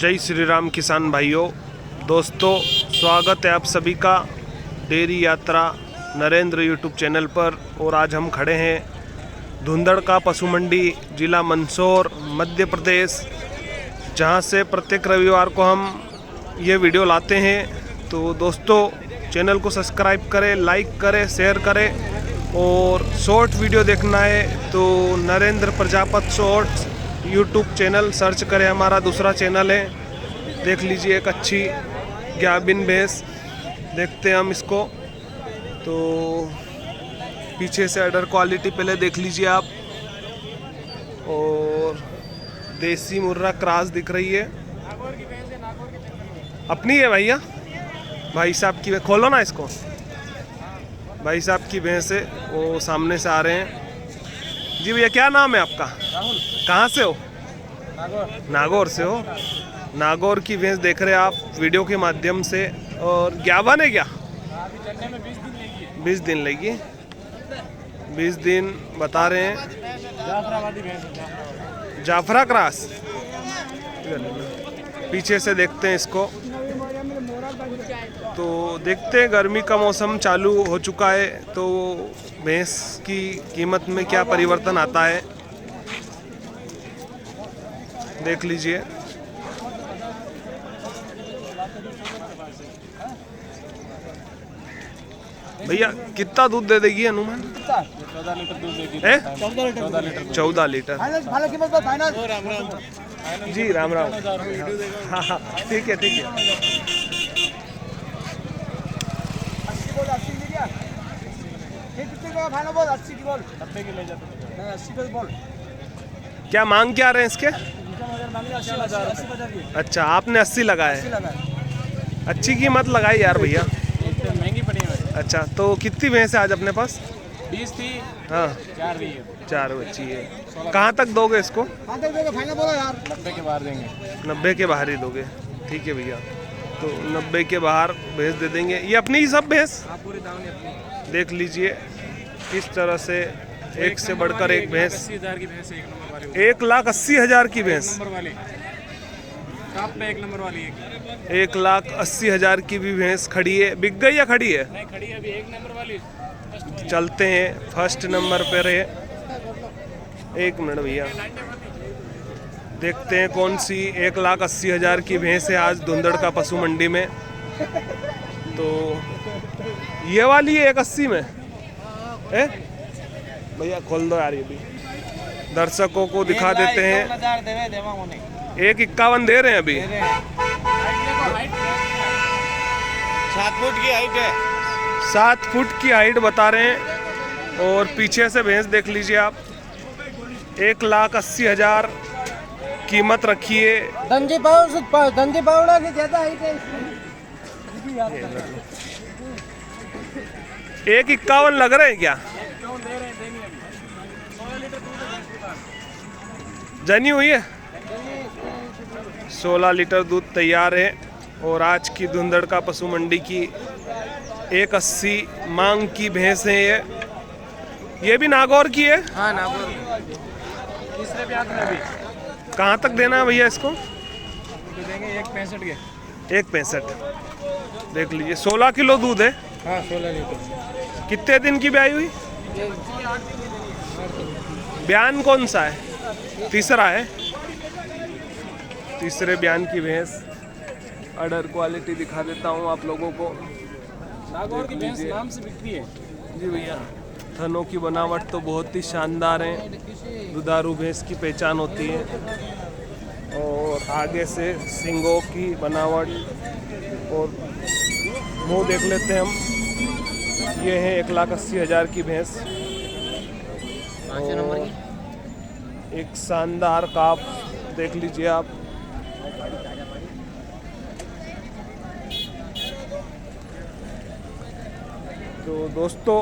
जय श्री राम किसान भाइयों, दोस्तों स्वागत है आप सभी का डेयरी यात्रा नरेंद्र यूट्यूब चैनल पर। और आज हम खड़े हैं धुंधड़ का पशु मंडी, जिला मंदसौर, मध्य प्रदेश, जहां से प्रत्येक रविवार को हम ये वीडियो लाते हैं। तो दोस्तों चैनल को सब्सक्राइब करें, लाइक करें, शेयर करें। और शॉर्ट वीडियो देखना है तो Narendra Prajapat shorts YouTube channel search करें, हमारा दूसरा चैनल है। देख लीजिए एक अच्छी गाभिन भैंस, देखते हैं हम इसको। तो पीछे से अडर क्वालिटी पहले देख लीजिए आप, और देसी मुर्रा क्रॉस दिख रही है, अपनी है भैया। भाई साहब की, खोलो ना इसको, भाई साहब की भैंस है, वो सामने से आ रहे हैं। जी भैया क्या नाम है आपका? राहुल। कहाँ से हो? नागौर से हो। नागौर की भैंस देख रहे हैं आप वीडियो के माध्यम से। और ज्ञापन है क्या? अभी चलने में 20 दिन लगेगी। 20 दिन लगेगी, 20 दिन बता रहे हैं। जाफराबादी भैंस है, जाफरा क्रॉस। पीछे से देखते हैं इसको। तो देखते हैं, गर्मी का मौसम चालू हो चुका है तो भैंस की कीमत में क्या परिवर्तन आता है, देख लीजिए। भैया कितना दूध दे देगी अनुमान? 14 लीटर दूध देगी। 14 लीटर। जी राम राम। हाँ हाँ ठीक है ठीक है। क्या मांग क्या रहे हैं इसके? अच्छा आपने 80 लगाए हैं। अच्छी कीमत लगाई यार भैया। महंगी पड़ी है। अच्छा तो कितनी भैंस है आज अपने पास? 20 थी। हाँ 4 दी है। 4 बच्ची है। कहाँ तक दोगे इसको? 90 के बाहर देंगे। 90 के बाहर ही दोगे? ठीक है भैया, तो 90 के बाहर भैंस दे देंगे। ये अपनी ही सब भैंस? पूरी दावनी अपनी। देख लीजिए किस तरह से एक से बढ़कर एक भैंस। 80,000 की भैंस है, 1 नंबर वाली। 1,80,000 की भैंस, नंबर वाली टॉप पे 1 नंबर वाली है। 1,80,000 की भी भैंस खड़ी है। बिक गई या खड़ी है? नहीं खड़ी है अभी, 1 नंबर वाली। चलते हैं फर्स्ट नंबर पे रहे। एक मिनट भैया, देखते हैं कौन सी 1,80,000 की भैंस है आज धुंधड़ का पशु मंडी में। तो ये वाली है 1,80 में है भैया, खोल दो यार, ये भी दर्शकों को दिखा देते हैं। 1,51 दे रहे हैं अभी। 7 फुट की हाइट है। 7 फुट की हाइट बता रहे हैं। और पीछे से भैंस देख लीजिए आप, 1,80,000 कीमत रखी है। धंजी पावड़ा से ज्यादा हाइट है। 1,51 लग रहे हैं क्या? जनी हुई है, 16 लीटर दूध तैयार है। और आज की धुंधड़ का पशु मंडी की 1,80 मांग की भैंस है ये भी नागौर की है। हाँ नागौर। तीसरे पे आते हैं अभी। कहाँ तक देना है भैया इसको? तो देंगे 1.65 के। 1.65। देख लीजिए 16 किलो दूध है। हाँ 16 लीटर। कितने दिन की ब्याई हुई? बयान कौन सा है? तीसरा है। तीसरे बयान की भैंस। अडर क्वालिटी दिखा देता हूँ आप लोगों को। नागौर की भैंस नाम से बिकती है। जी भैया, थनों की बनावट तो बहुत ही शानदार है, दुधारू भैंस की पहचान होती है। और आगे से सींगों की बनावट और मुंह देख लेते हैं हम। ये है 1,80,000 की भैंस। एक शानदार काफ देख लीजिए आप। तो दोस्तों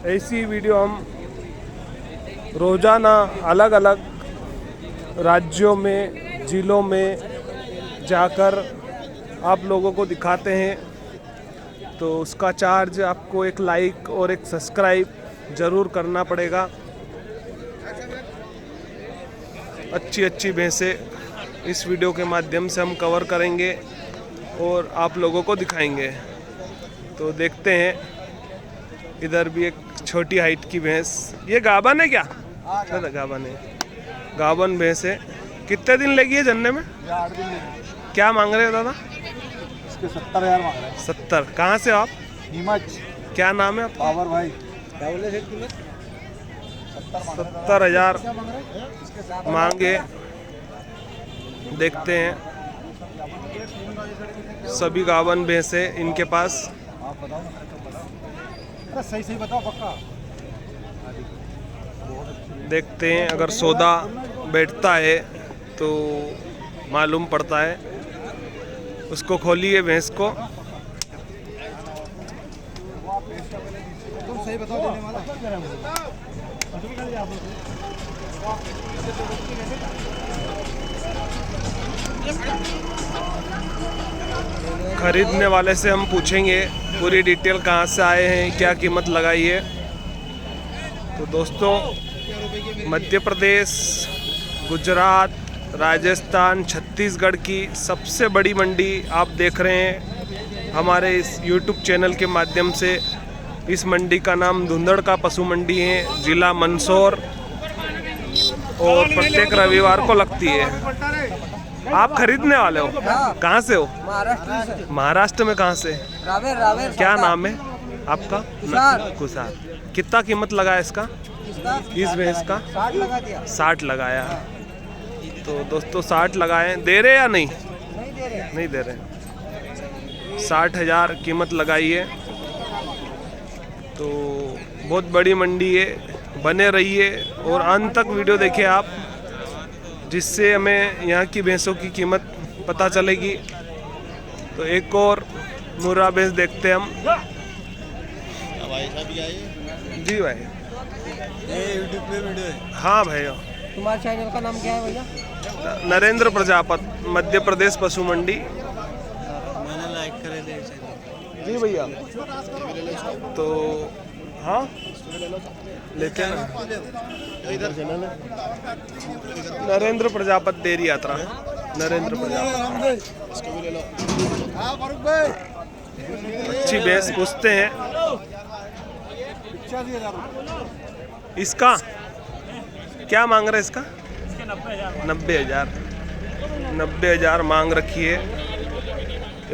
ऐसी वीडियो हम रोज़ाना अलग अलग राज्यों में, ज़िलों में जाकर आप लोगों को दिखाते हैं। तो उसका चार्ज आपको एक लाइक और एक सब्सक्राइब ज़रूर करना पड़ेगा। अच्छी अच्छी भैंसें इस वीडियो के माध्यम से हम कवर करेंगे और आप लोगों को दिखाएंगे। तो देखते हैं, इधर भी एक छोटी हाइट की भैंस, ये गाभन है क्या? दादा गाभन है, गाभन भैंस है। कितने दिन लगी है जनने में? 8 दिन लगे। क्या मांग रहे हो दादा? इसके 70,000 मांग रहे हैं। 70। कहाँ से हो आप? नीमच। क्या नाम है आपका? पावर भाई। 70,000 मांगे। देखते हैं, सभी गावन भैंसे इनके पास। आप बताओ ना, सही सही बताओ पक्का। देखते हैं, अगर सौदा बैठता है तो मालूम पड़ता है। उसको खोलिए भैंस को। तुम सही बताओ देने वाला। खरीदने वाले से हम पूछेंगे पूरी डिटेल, कहाँ से आए हैं, क्या कीमत लगाई है। तो दोस्तों, मध्य प्रदेश, गुजरात, राजस्थान, छत्तीसगढ़ की सबसे बड़ी मंडी आप देख रहे हैं हमारे इस YouTube चैनल के माध्यम से। इस मंडी का नाम धुंधड़ का पशु मंडी है, जिला मंदसौर, और प्रत्येक रविवार को लगती है। आप खरीदने वाले हो? कहाँ से हो? महाराष्ट्र से। महाराष्ट्र में कहाँ से? रावेर रावेर। क्या नाम है आपका? कुसार। कितना कीमत लगा है इसका? इस भैंस का 60 लगा दिया। 60 लगाया। तो दोस्तों 60 लगाए। दे रहे या नहीं? नहीं दे रहे। नहीं दे रहे। 60,000 कीमत लगाई है। तो बहुत बड़ी मंडी है, बने रहिए और अंत तक वीडियो देखिए आप, जिससे हमें यहाँ की भैंसों की कीमत पता चलेगी। तो एक और मुर्रा भैंस देखते हैं हम। जी भाई, यूट्यूब पे वीडियो है। हाँ भैया। तुम्हारे चैनल का नाम क्या है भैया? नरेंद्र प्रजापति, मध्य प्रदेश पशु मंडी। मैंने लाइक करे थे। जी भैया। तो हाँ लेते हैं ना। नरेंद्र प्रजापति डेयरी यात्रा, नरेंद्र प्रजापति। अच्छी भैंस पूछते हैं। इसका क्या मांग रहे हैं? इसका 90,000। 90,000 मांग रखी है।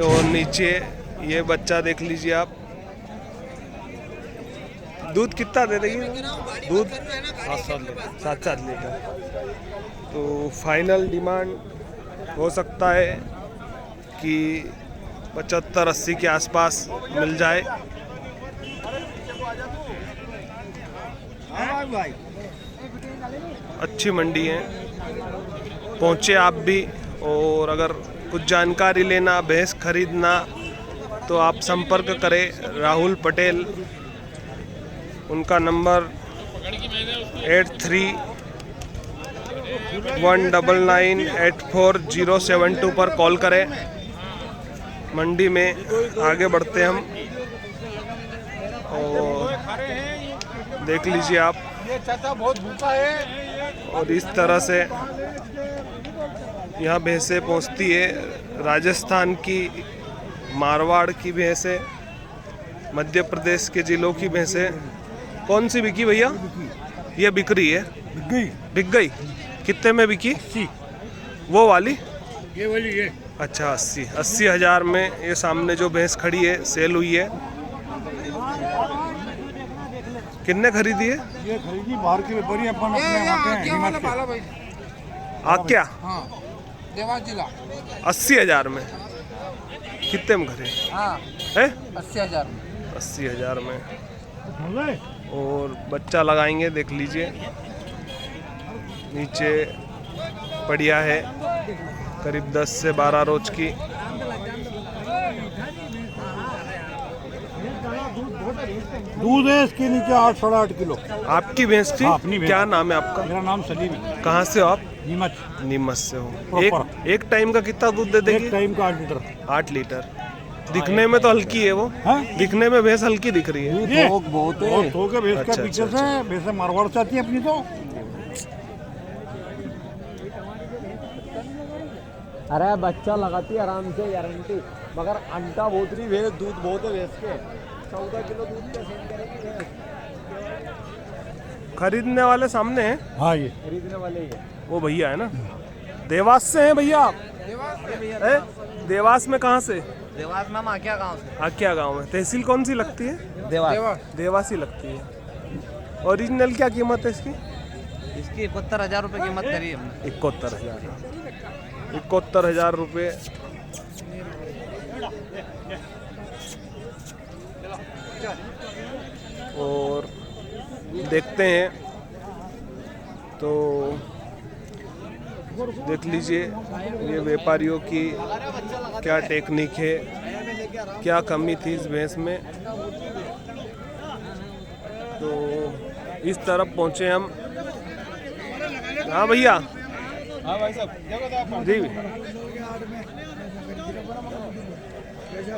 और नीचे ये बच्चा देख लीजिए आप। दूध कितना दे देगी? दूध 7-7 लीटर। तो फाइनल डिमांड हो सकता है कि 75-80 के आसपास मिल जाए। अच्छी मंडी है, पहुँचे आप भी। और अगर कुछ जानकारी लेना, भैंस खरीदना, तो आप संपर्क करें राहुल पटेल। उनका नंबर 83-199-84072 पर कॉल करें। मंडी में आगे बढ़ते हम और देख लीजिए आप। ये चाचा बहुत भूखा है। और इस तरह से यहाँ भैंसें पहुँचती है। राजस्थान की, मारवाड़ की भैंसें, मध्य प्रदेश के जिलों की भैंसें। कौन सी बिकी भैया? ये बिक रही है। बिक गई। कितने में बिकी? 80। वो वाली? ये वाली ये। अच्छा 80,000 में ये सामने जो भैंस खड़ी है सेल हुई है। कितने खरीदी है? ये खरीदी बाहर की व्यापारी अपन अपने वहाँ के हिम्मत के। क्या? हाँ, देवास जिला। 80,000 में? कितने में खरीदी हाँ, है? 80,000। 80,000 में। और बच्चा लगाएंगे, देख लीजिए। नीचे बढ़िया है, करीब 10 से 12 रोज की। दूध है इसके नीचे 8 साढ़े 8 किलो। आपकी भैंस थी? हाँ, अपनी भैंस। क्या नाम है आपका? मेरा नाम सलीम है। कहाँ से हो आप? नीमच। नीमच से हो। प्रॉपर। एक टाइम का कितना दूध दे देगी? एक टाइम का 8 लीटर। 8 लीटर। दिखने में तो हल्की है वो। हाँ? दिखने में भैंस हल्की दिख रही है। ये बहुत है। तो के भैंस अच्छा, का पीछे अच्छा, से भैंस मारवाड़ से आती है अपनी। तो अरे बच्चा लगाती है आराम से गारंटी, मगर अंडा बहुत रही भैंस, दूध बहुत है भैंस के, 14 किलो दूध का सेल करेगी भैंस। खरीदने वाले सामने हैं, हाँ ये खरीदने वाले ही है। वो भैया है ना, देवास से हैं भैया आप? देवास में कहाँ से? देवास में माकिया गाँव से। आक्या गांव में। तहसील कौन सी लगती है? देवास। देवास ही लगती है। ओरिजिनल क्या कीमत है इसकी? इसकी 71,000 रुपये कीमत करी हमने। 71,000। 71,000 रुपये। और देखते हैं तो देख लीजिए ये व्यापारियों की क्या टेक्निक है, क्या कमी थी इस भैंस में। तो इस तरफ पहुंचे हम। हाँ भैया। हाँ भाई साहब, जी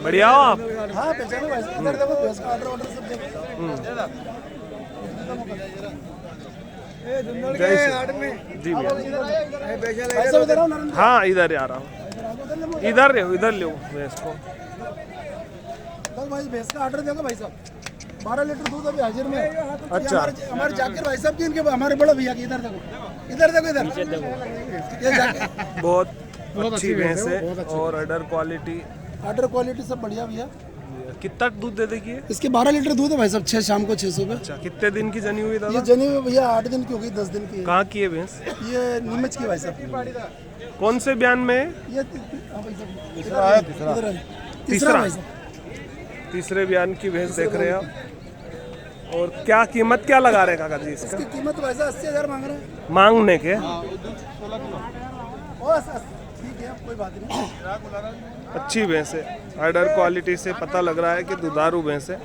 बढ़िया हो आप? हाँ पहचानो भाई साहब, इधर देखो भैंस का ऑर्डर सब देखो। जय श्री जी भैया। भाई साहब इधर आओ नरेंद्र। हाँ इधर ही आ रहा हूँ। इधर ले भैंस को। बस भाई भैंस का ऑर्डर देखो भाई साहब, 12 लीटर दूध अभी हाजिर में है। अच्छा। हमारे जाकिर भाई साहब की, इनके हमारे बड़े भैया की। इधर देखो, इधर देखो, इधर ये जाकिर बहुत अच्छी भैंस है और अडर क्वालिटी। ऑर्डर क्वालिटी सब बढ़िया भैया। कितना दूध दे देगी? इसके 12 लीटर दूध है भाई साहब, 6 शाम को 600 पे। अच्छा, कितने दिन की जनी हुई ये दादा? जनी हुई भैया 8 दिन की हो गई, 10 दिन की है। कहाँ की है भैंस? ये नीमच की भाई साहब। कौन से बयान में है? ये हाँ भाई साहब, तीसरा है। तीसरा भाई साहब। तीसरे बयान की भैंस देख रहे हैं आप। और क्या कीमत क्या लगा रहे काका जी इसका? इसकी कीमत भाई साहब 80,000 मांग रहे हैं। मांगने के? ओ ठीक है, कोई बात नहीं। अच्छी भैंस है, अडर क्वालिटी से पता लग रहा है कि दुधारू भैंस है।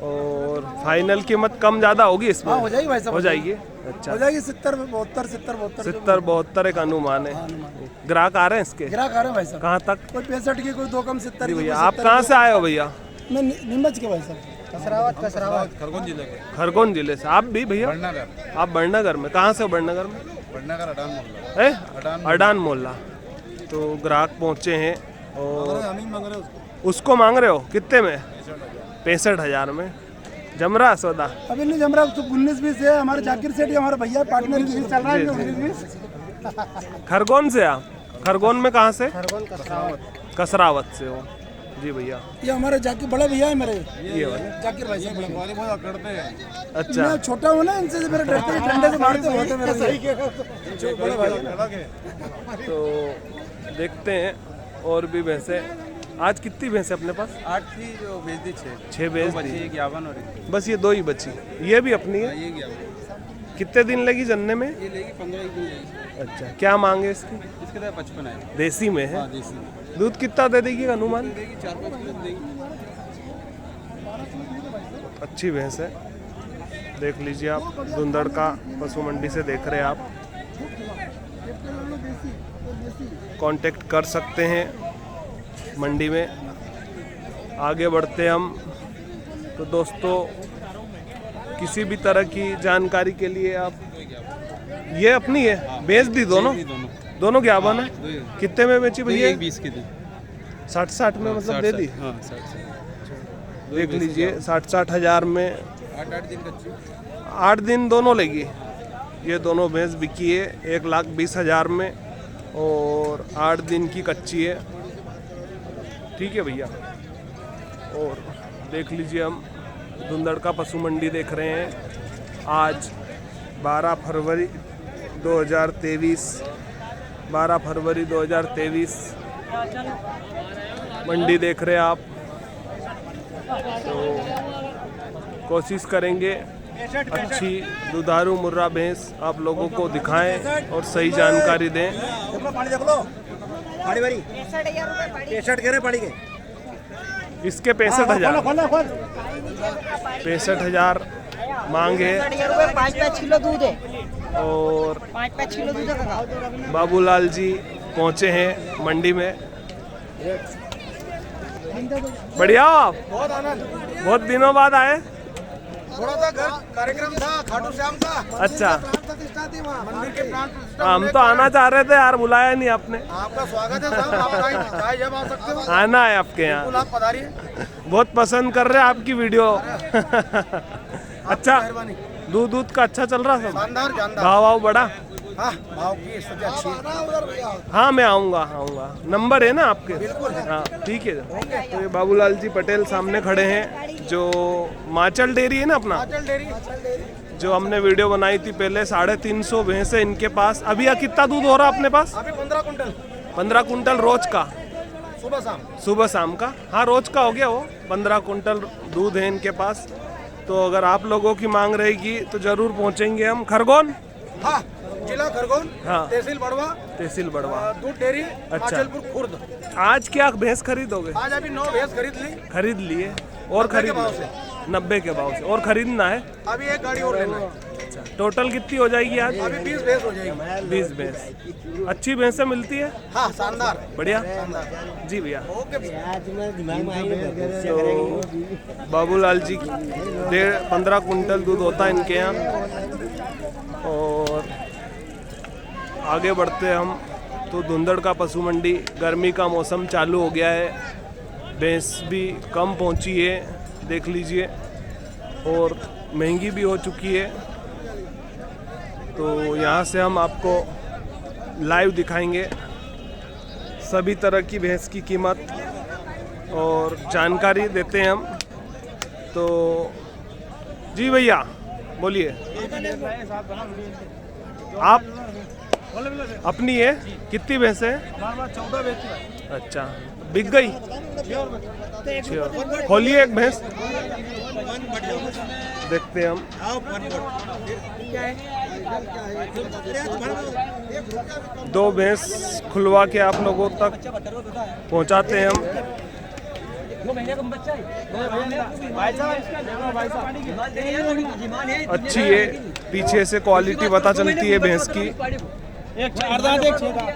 और फाइनल कीमत कम ज़्यादा होगी इसमें? हाँ हो जाएगी भाई साहब, हो जाएगी। अच्छा, हो जाएगी 70 72 70 70 72 एक अनुमान है। ग्राहक आ रहे हैं इसके? ग्राहक आ रहे हैं भाई साहब। कहाँ तक? कोई 65 की, कोई 2 कम 70 जी की। भैया, आप कहाँ से आए हो भैया? मैं नीमच के भाई साहब। कसरावत। खरगोन जिले से। आप भी भैया? आप बड़नगर में? कहाँ से हो बड़नगर में? अडान मोहल्ला। तो ग्राहक पहुँचे हैं और उसको मांग रहे हो कितने में? 65,000 में। जम रहा सौदा? अभी नहीं जम रहा, तो 19-20 है। हमारे जाकिर सेठ हमारे भैया पार्टनर भी चल रहा है 19-20। खरगोन से आप? खरगोन में कहाँ से? कसरावत से हो? जी भैया। ये हमारे जाकिर बड़े भैया है मेरे, ये वाले? जाकिर भाई साहब। अच्छा। मैं छोटा हूँ ना, इनसे मेरे डरते हैं, ठंडे से मारते होते हैं मेरे भैया। बड़े भाई। तो देखते हैं और भी भैंसे। आज कितनी भैंसे अपने पास? 8 थी जो भेज दी, 6 भेज बची, दी। एक 51 और एक बस ये 2 ही बची। ये भी अपनी है? ये 51। कितने दिन लगी जनने में? ये लेगी 15 दिन लेगी। अच्छा, क्या मांगे इसकी? इसके तो 55 है। देसी में है? हाँ देसी दूध कितना दे देगी अनुमान? देगी, 4-5 किलो देगी। अच्छी भैंस है, देख लीजिए आप। धुंधड़ का पशु मंडी से देख रहे हैं आप। कांटेक्ट कर सकते हैं मंडी में। आगे बढ़ते हम। तो दोस्तों, किसी भी तरह की जानकारी के लिए आप, ये अपनी है? बेच दी दोनों? दोनों क्या बन है? कितने में बेची भैया? 20 की थी। 60 में मतलब दे दी? हाँ 60। देख लीजिए 60 हज़ार में 8 दिन कच्ची। 8 दिन दोनों लेगी। ये दोनों भैंस बिकी है 1,20,000 में और 8 दिन की कच्ची है। ठीक है भैया। और देख लीजिए, हम धुंधड़ का पशु मंडी देख रहे हैं। आज 12 फरवरी 2023 मंडी देख रहे हैं आप। तो कोशिश करेंगे अच्छी दुधारू मुर्रा भैंस आप लोगों को दिखाएं और सही जानकारी दें। इसके 65,000 मांगे 5-5 किलो दूध है। और 5-5 किलो दूध है काका। बाबूलाल जी पहुंचे हैं मंडी में। बढ़िया हो आप? बहुत दिनों बाद आए। थोड़ा सा घर कार्यक्रम था खाटू श्याम का। अच्छा, मंदिर के प्राण प्रतिष्ठा हम तो आना चाह रहे थे यार, बुलाया नहीं आपने। आपका स्वागत है साहब, आप चाहे जब आ सकते हो, आना है आपके यहाँ, बिल्कुल आप पधारिए। बहुत पसंद कर रहे हैं आपकी वीडियो। अच्छा, दूध का अच्छा चल रहा सब, शानदार जानदार। भाव वाव बड़ा? हाँ, भाव की स्थिति अच्छी है। हाँ मैं आऊँगा। नंबर है ना आपके? हाँ ठीक है। तो ये बाबूलाल जी पटेल सामने खड़े हैं, जो माचल डेयरी है ना अपना, जो हमने वीडियो बनाई थी पहले। 350 भैंसे इनके पास। अभी यहाँ कितना दूध हो रहा है अपने पास? अभी 15 कुंटल 15 कुंटल रोज का, सुबह शाम का। हाँ रोज का हो गया वो। 15 कुंटल दूध है इनके पास। तो अगर आप लोगों की मांग रहेगी तो जरूर पहुंचेंगे हम। खरगोन? हाँ, जिला खरगोन, हाँ। तहसील बड़वा, दूध डेयरी, माचलपुर खुर्द। आज क्या भैंस खरीदोगे? आज अभी 9 भैंस खरीद लिए और 90 के भाव से। 90 के भाव से। और खरीदना है? अभी एक गाड़ी और लेना है। अच्छा, टोटल कितनी हो जाएगी आज? अभी 20 भैंस हो जाएगी। 20 भैंस। अच्छी भैंसें मिलती है? हाँ, शानदार, बढ़िया जी भैया। ओके। तो बाबूलाल जी 15 कुंटल दूध होता है इनके यहाँ। और आगे बढ़ते हम तो धुंधड़ का पशु मंडी। गर्मी का मौसम चालू हो गया है, भैंस भी कम पहुंची है, देख लीजिए, और महंगी भी हो चुकी है। तो यहाँ से हम आपको लाइव दिखाएंगे सभी तरह की भैंस की कीमत और जानकारी देते हैं हम। तो जी भैया बोलिए। आप अपनी है? कितनी भैंस है? 14 भैंस। अच्छा, बिक गई? खोलिए एक भैंस, देखते हैं हम। दो भैंस खुलवा के आप लोगों तक पहुंचाते हैं हम। अच्छी है, पीछे से क्वालिटी पता चलती है भैंस की। एक 4 दांत, एक 6 दांत।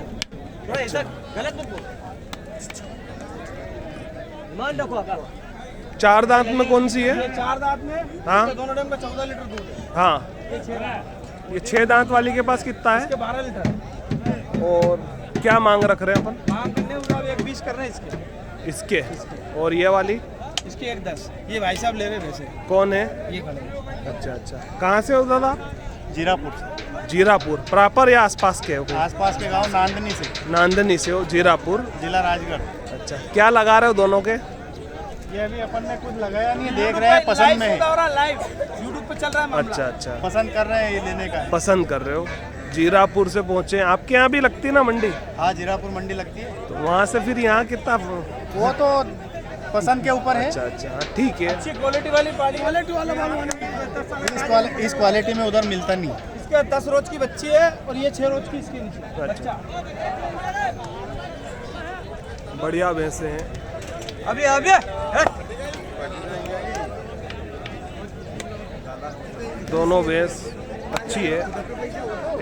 चार दांत में कौन सी है? 4 दांत में, हाँ दोनों टाइम का 14 लीटर दूध है। हाँ, ये 6 दांत, ये 6 दांत वाली के पास कितना है? इसके 12 लीटर। और क्या मांग रख रहे हैं अपन? मांग करने उधर 1.20 कर रहे हैं इसके। और ये वाली? इसके 1.10। ये भाई साहब ले रहे वैसे। कौन है? ये खड़े हैं। अच्छा, कहाँ से हो दादा? जीरापुर से। जीरापुर प्रॉपर या आसपास के हो? आसपास के गांव नांदनी से। नांदनी से हो, जीरापुर जिला राजगढ़। अच्छा, क्या लगा रहे हो दोनों के? ये अभी अपन ने कुछ लगाया नहीं, देख रहे हैं, पसंद में है। लाइव यूट्यूब पे चल रहा है मामला। अच्छा, पसंद कर रहे हैं, ये लेने का है। पसंद कर रहे हो। जीरापुर से पहुँचे, आपके यहाँ भी लगती है ना मंडी? हाँ, जीरापुर मंडी लगती है। तो वहाँ से फिर यहाँ कितना? वो तो पसंद के ऊपर है। अच्छा, ठीक है। अच्छी क्वालिटी वाली क्वालिटी वाला माल इस क्वालिटी में उधर मिलता नहीं। इसके 10 रोज की बच्ची है और ये 6 रोज की इसके नीचे बच्चा। बढ़िया भैंसे हैं। अभी दोनों भैंस अच्छी है।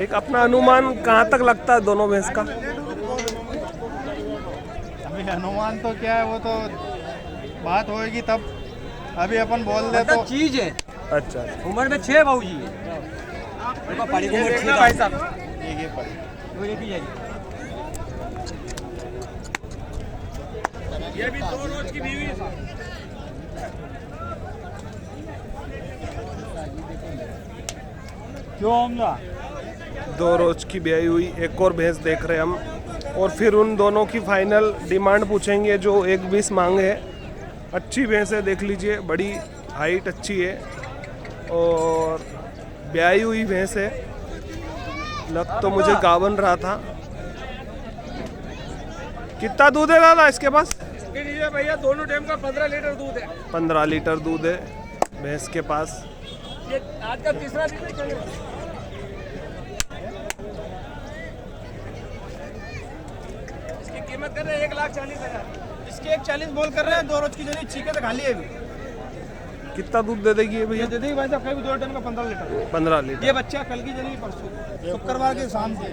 एक अपना अनुमान कहाँ तक लगता है दोनों भैंस का? अभी अनुमान तो क्या है, वो तो बात होएगी तब। अभी अपन बोल दे तो चीज है। अच्छा, उम्र में 6 भाऊ जी है। भाई साहब ये भी 2 रोज की बीवी है। क्यों हमला? 2 रोज की ब्याई हुई एक और भैंस देख रहे हैं हम, और फिर उन दोनों की फाइनल डिमांड पूछेंगे जो 1.20 मांगे है। अच्छी भैंस है, देख लीजिए, बड़ी हाइट अच्छी है और ब्याई हुई भैंस है। लग तो मुझे गावन रहा था। कितना दूध है दादा इसके पास? इसके लिए भैया दोनों टाइम का 15 लीटर दूध है। 15 लीटर दूध है भैंस के पास। ये आज का तीसरा दिन है। इसकी कीमत कर रहे हैं 1,40,000। इसके 1,40,000 बोल कर रहे हैं। 2 रोज की जनी चीके तो खाली है अभी। कितना दूध दे देगी ये भैया? दे देगी भाई साहब, कहीं 2 टाइम का 15 लीटर। 15 लीटर। ये बच्चा कल की जनी परसों शुक्रवार के शाम से।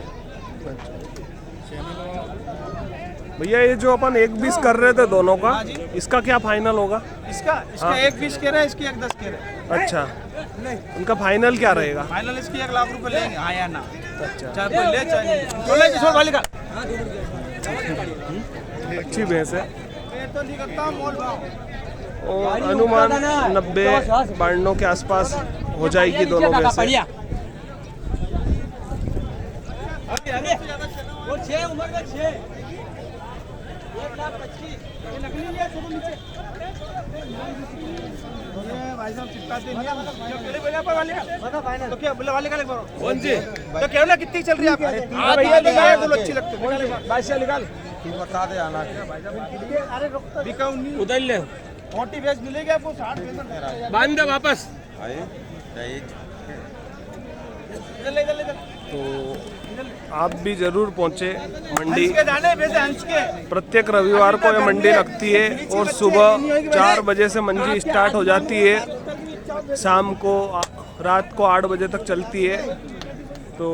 भैया ये जो अपन 1.20 कर रहे थे दोनों का, इसका क्या फाइनल होगा? इसका 1.20 कह रहे हैं, इसकी 1.10 कह रहे हैं। अच्छा, उनका फाइनल क्या रहेगा? फाइनल इसकी 1 लाख रुपए लेंगे, हाँ या ना। अच्छा, चाहे कोई ले चाहे नहीं। बोले किशोर वाली का अच्छी भैंस है ये तो निकलता मोल भाव। और अनुमान 90-92 के आसपास हो जाएगी दोनों भैंसें। वो 6 उम्र का 6 1,25,000 ये नकली है, छोड़ो नीचे। ये भाई साहब चिपकाते नहीं है। जो पहले बोला पर वाले बता फाइनल तो क्या बोले वाले का ले करो कौन सी तो केवल कितनी चल रही है आपकी? भैया तो ये बोलो अच्छी लगती है। 22 निकाल बता दे आना। अरे बिकाऊ नहीं उधर ले मोटी भैंस मिलेगी आपको 60 पैंसठ बांध दे वापस। तो आप भी जरूर पहुंचे मंडी। प्रत्येक रविवार को ये मंडी लगती है और सुबह 4 बजे से मंडी स्टार्ट हो जाती है, शाम को रात को 8 बजे तक चलती है। तो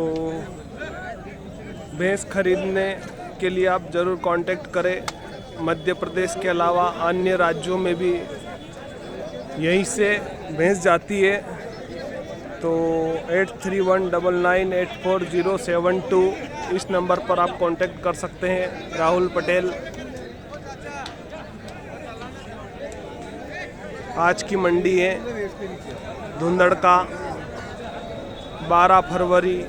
भैंस खरीदने के लिए आप ज़रूर कांटेक्ट करें। मध्य प्रदेश के अलावा अन्य राज्यों में भी यहीं से भैंस जाती है। तो 8319984072 इस नंबर पर आप कांटेक्ट कर सकते हैं। राहुल पटेल। आज की मंडी है धुंधड़ का 12 फरवरी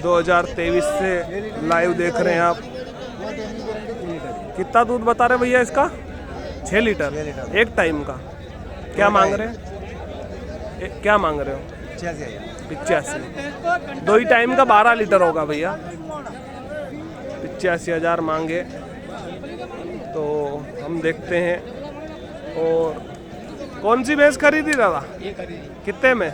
2023 से लाइव देख रहे हैं आप। कितना दूध बता रहे भैया इसका? 6 लीटर एक टाइम का। क्या मांग रहे हैं? क्या मांग रहे हो? 85। 2 ही टाइम का 12 लीटर होगा भैया। 85,000 मांगे। तो हम देखते हैं। और कौन सी भैंस खरीदी दादा? कितने में?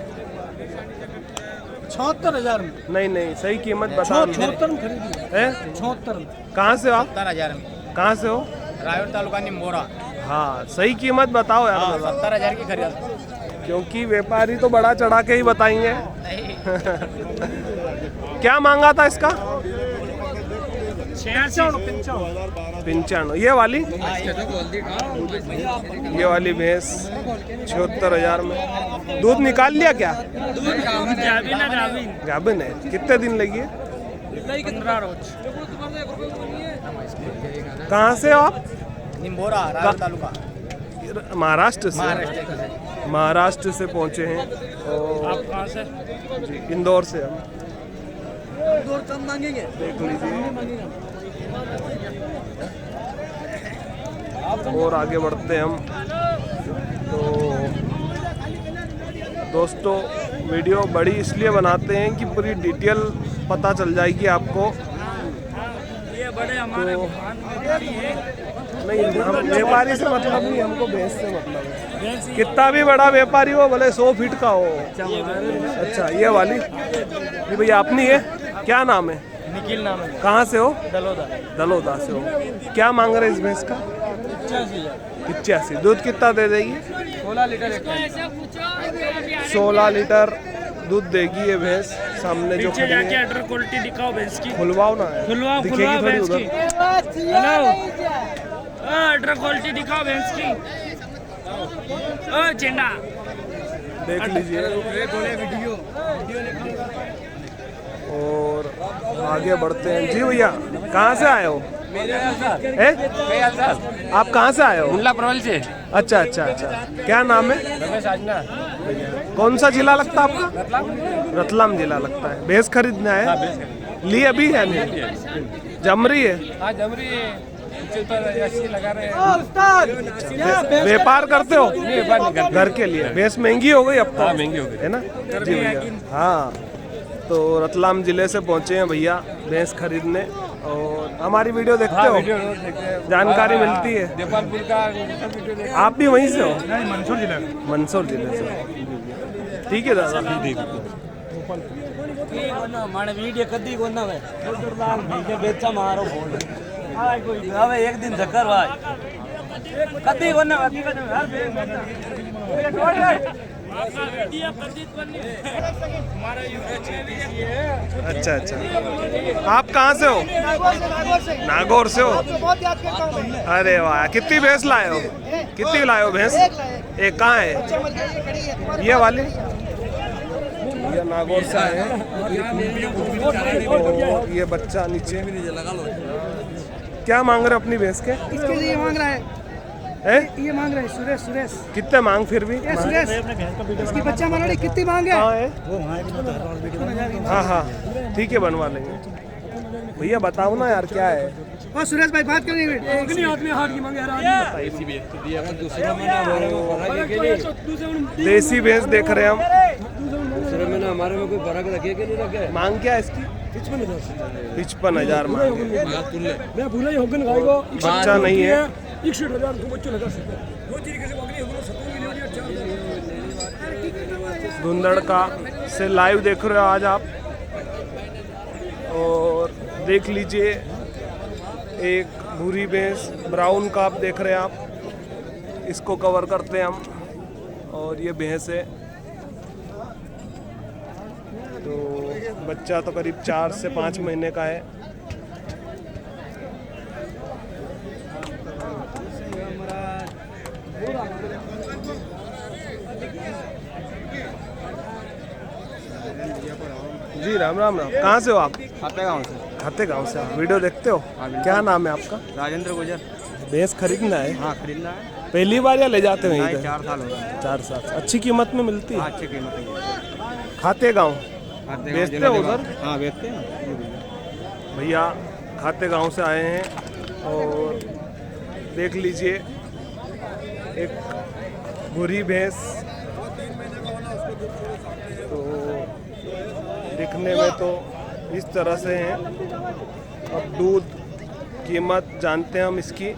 76,000 में। नहीं सही कीमत बता। 76 में खरीदी है? 76 कहाँ से हो आप? 70,000 में। कहाँ से हो? रायगढ़ तालुका निम्बोरा। हाँ, सही कीमत बताओ यार दादा। 70,000 की खरीद। क्योंकि व्यापारी तो बड़ा चढ़ा के ही बताएंगे। क्या मांगा था इसका? 95। ये वाली भैंस 76,000 में। दूध निकाल लिया क्या? गाभिन है। कितने दिन लगी है? 15 रोज। कहाँ से हो आप? निम्बोरा रायगढ़ तालुका। महाराष्ट्र से। महाराष्ट्र से पहुँचे हैं। और आप कहाँ से? जी, इंदौर से हम। दूर कम मांगेंगे। देख लीजिए। और आगे बढ़ते हैं हम। तो दोस्तों वीडियो बड़ी इसलिए बनाते हैं कि पूरी डिटेल पता चल जाएगी आपको। ये बड़े हमारे तो व्यापारी हैं। नहीं, हम व्यापारी से मतलब नहीं, हमको भैंस से मतलब है। कितना भी बड़ा व्यापारी हो, भले 100 फीट का हो। अच्छा, ये वाली ये भैया अपनी है? क्या नाम है? निखिल नाम है। कहाँ से हो? दलोदा से हो। क्या मांग रहे इस भैंस का? 85। दूध कितना दे देगी? 16 लीटर एक 16 लीटर दूध देगी ये भैंस। सामने जो खड़ी है। अटर क्वालिटी दिखाओ भैंस की। खुलवाओ ना, खुलवाओ दिखेगी थोड़ी भैंस उधर। की। हेलो, अटर क्वालिटी दिखाओ भैंस की। चेंडा देख लीजिए। और आगे बढ़ते हैं। जी भैया, कहाँ से आए हो? आप कहाँ से आए हो? मुल्ला परवल से। अच्छा। क्या नाम है? कौन सा जिला लगता है आपका? रतलाम जिला लगता है। भैंस खरीदना है? ली अभी है नहीं? जमरी है? हाँ जमरी है। लगा रहे हैं। व्यापार करते हो? घर के लिए। भैंस महंगी हो गई अब तो। महंगी हो गई है ना जी भैया। हाँ, तो रतलाम जिले से पहुँचे हैं भैया भैंस खरीदने। और हमारी वीडियो देखते हो? जानकारी मिलती है। देपालपुर का आप भी वहीं से हो? मंसूर जिला मंसूर जिले से। ठीक है दादा। वीडियो कदी को ना बेचा मारो हवे एक दिन धक्कर भाई कदी को ना अच्छा अच्छा, आप कहाँ से हो? नागौर से हो? अरे वाह, कितनी भैंस लाए हो? कितनी लाए हो भैंस? एक कहाँ है? ये वाली? ये नागौर से आए हैं। तो ये बच्चा नीचे। क्या मांग रहे हो अपनी भैंस के? इसके लिए मांग रहा है, ये मांग रहा है सुरेश। सुरेश कितने मांग फिर भी? ये सुरेश इसकी बच्चा मानो नहीं, कितनी मांग है? कहाँ है? हाँ हाँ ठीक है, बनवा लेंगे। भैया बताओ ना यार क्या है? और सुरेश भाई बात करनी देसी भैंस देख रहे हैं हम। दूसरे में ना हमारे में कोई फर्क रखे कि नहीं रखे? मांग क्या है इसकी? 55,000 मांग है। मैं भूला ही होगन भाई को बच्चा नहीं है। 61,000 को बच्चे लगा सकते धुंधड़ का से लाइव देख रहे हो आज आप, और देख लीजिए एक भूरी भैंस ब्राउन का आप देख रहे हैं आप, इसको कवर करते हैं हम। और ये भैंस है, तो बच्चा तो करीब 4 से 5 महीने का है। जी राम राम राम, कहाँ से हो आप? खाते गाँव से। खाते गांव से आप वीडियो देखते हो? क्या नाम है आपका? राजेंद्र गुजर। भैंस खरीदना है? हाँ खरीदना है। पहली बार या ले जाते हैं इधर? 4 साल हो गए। 4 साल। अच्छी कीमत में मिलती है? अच्छी कीमत है। खाते गांव बेचते हो उधर? हाँ बेचते हैं। भैया खाते गांव से आए हैं, और देख लीजिए एक भूरी भैंस, तो दिखने में तो इस तरह से हैं। अब दूध कीमत जानते हैं हम इसकी।